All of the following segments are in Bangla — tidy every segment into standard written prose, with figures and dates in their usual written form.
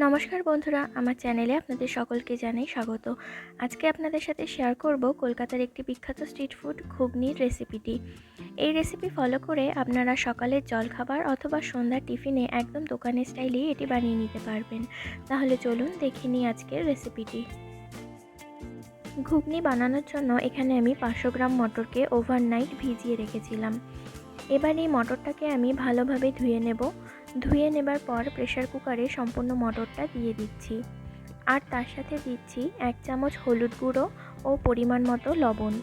নমস্কার বন্ধুরা, আমার চ্যানেলে আপনাদের সকলকে জানাই স্বাগত। আজকে আপনাদের সাথে শেয়ার করব কলকাতার একটি বিখ্যাত স্ট্রিট ফুড ঘুগনির রেসিপিটি। এই রেসিপি ফলো করে আপনারা সকালের জলখাবার অথবা সন্ধ্যার টিফিনে একদম দোকানের স্টাইলেই এটি বানিয়ে নিতে পারবেন। তাহলে চলুন দেখে নিই আজকের রেসিপিটি। ঘুগনি বানানোর জন্য এখানে আমি 500 গ্রাম মটরকে ওভারনাইট ভিজিয়ে রেখেছিলাম। এবার এই মটরটাকে আমি ভালোভাবে ধুয়ে নেবার পর প্রেসার কুকারে সম্পূর্ণ মটরটা দিয়ে দিচ্ছি। আর তার সাথে দিচ্ছি 1 চামচ হলুদ গুঁড়ো ও পরিমাণ মতো লবণ।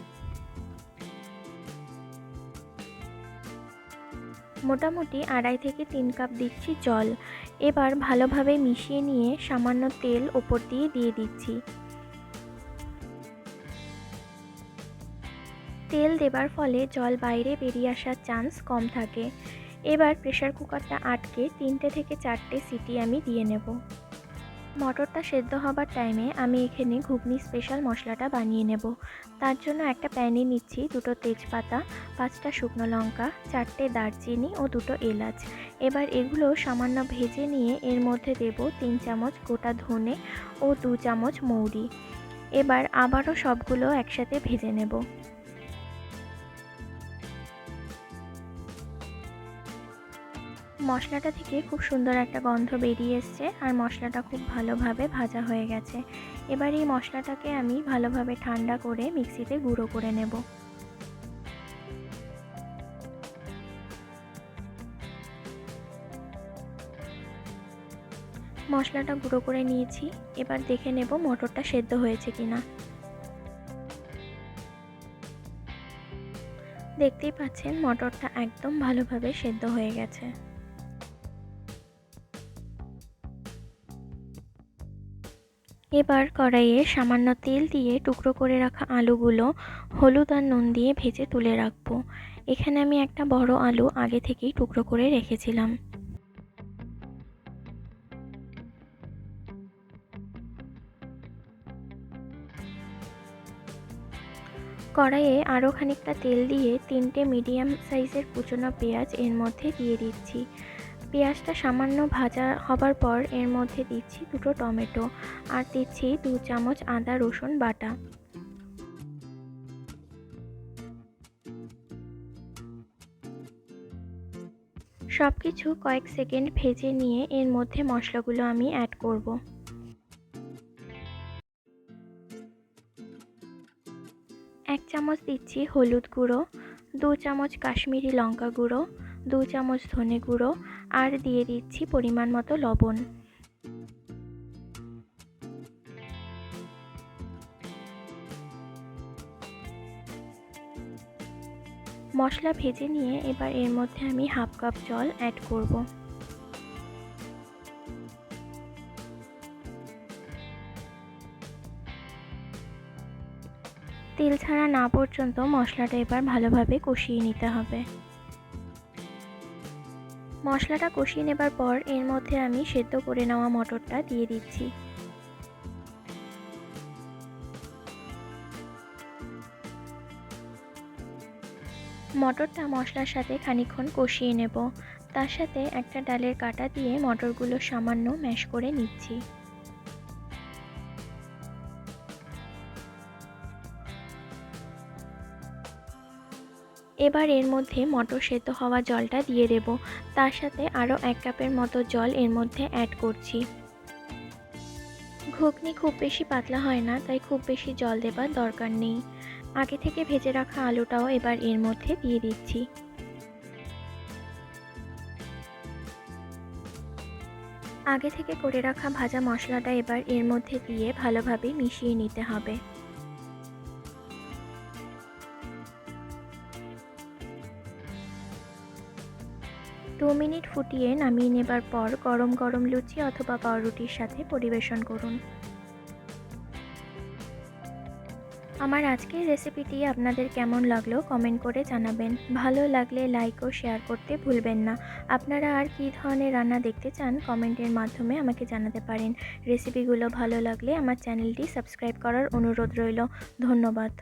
মোটামুটি 2.5 থেকে 3 কাপ দিচ্ছি জল। এবার ভালোভাবে মিশিয়ে নিয়ে সামান্য তেল ওপর দিয়ে দিচ্ছি। তেল দেবার ফলে জল বাইরে বেরিয়ে আসার চান্স কম থাকে। এবার প্রেসার কুকারটা আটকে 3টে থেকে 4টে সিটি আমি দিয়ে নেব। মটরটা সেদ্ধ হবার টাইমে আমি এখানে ঘুগনি স্পেশাল মশলাটা বানিয়ে নেব। তার জন্য একটা প্যানে নিচ্ছি 2টো তেজপাতা, 5টা শুকনো লঙ্কা, 4টে দারচিনি ও 2টো এলাচ। এবার এগুলো সামান্য ভেজে নিয়ে এর মধ্যে দেব 3 চামচ গোটা ধনে ও 2 চামচ মৌরি। এবার আবারও সবগুলো একসাথে ভেজে নেব। মশলাটা থেকে খুব সুন্দর একটা গন্ধ বেরিয়ে এসছে আর মশলাটা খুব ভালোভাবে ভাজা হয়ে গেছে। এবার এই মশলাটাকে আমি ভালোভাবে ঠান্ডা করে মিক্সিতে গুঁড়ো করে নেব। মশলাটা গুঁড়ো করে নিয়েছি। এবার দেখে নেব মটরটা সেদ্ধ হয়েছে কিনা। দেখতেই পাচ্ছেন মটরটা একদম ভালোভাবে সেদ্ধ হয়ে গেছে। এবার কড়াইয়ে সামান্য তেল দিয়ে টুকরো করে রাখা আলুগুলো হলুদ আর নুন দিয়ে ভেজে তুলে রাখবো। এখানে আমি একটা বড় আলু আগে থেকেই টুকরো করে রেখেছিলাম। কড়াইয়ে আরও খানিকটা তেল দিয়ে 3টে মিডিয়াম সাইজের কুচনো পেঁয়াজ এর মধ্যে দিয়ে দিচ্ছি। পেঁয়াজটা সামান্য ভাজা হবার পর এর মধ্যে দিচ্ছি 2টো টমেটো আর দিচ্ছি 2 চামচ আদা রসুন বাটা। সব কিছু কয়েক সেকেন্ড ভেজে নিয়ে এর মধ্যে মশলাগুলো আমি অ্যাড করব। 1 চামচ দিচ্ছি হলুদ গুঁড়ো, 2 চামচ কাশ্মীরি লঙ্কা গুঁড়ো, 2 চামচ ধনে গুঁড়ো আর দিয়ে দিচ্ছি পরিমাণ মতো লবণ। মশলা ভেজে নিয়ে এবার এর মধ্যে আমি হাফ কাপ জল অ্যাড করব। তেল ছাড়া না পর্যন্ত মশলাটা এবার ভালোভাবে কষিয়ে নিতে হবে। মশলাটা কষিয়ে নেবার পর এর মধ্যে আমি সেদ্ধ করে নেওয়া মটরটা দিয়ে দিচ্ছি। মটরটা মশলার সাথে খানিকক্ষণ কষিয়ে নেব। তার সাথে একটা ডালের কাঁটা দিয়ে মটরগুলো সামান্য ম্যাশ করে নিচ্ছি। এবার এর মধ্যে মটর সেদ্ধ হওয়া জলটা দিয়ে দেব। তার সাথে আরও 1 কাপের মতো জল এর মধ্যে অ্যাড করছি। ঘুগনি খুব বেশি পাতলা হয় না, তাই খুব বেশি জল দেবার দরকার নেই। আগে থেকে ভেজে রাখা আলুটাও এবার এর মধ্যে দিয়ে দিচ্ছি। আগে থেকে করে রাখা ভাজা মশলাটা এবার এর মধ্যে দিয়ে ভালোভাবে মিশিয়ে নিতে হবে। 2 মিনিট ফুটিয়ে নামিয়ে নেবার পর গরম গরম লুচি অথবা পাউরুটির সাথে পরিবেশন করুন। আমার আজকের রেসিপিটি আপনাদের কেমন লাগলো কমেন্ট করে জানাবেন। ভালো লাগলে লাইক ও শেয়ার করতে ভুলবেন না। আপনারা আর কী ধরনের রান্না দেখতে চান কমেন্টের মাধ্যমে আমাকে জানাতে পারেন। রেসিপিগুলো ভালো লাগলে আমার চ্যানেলটি সাবস্ক্রাইব করার অনুরোধ রইল। ধন্যবাদ।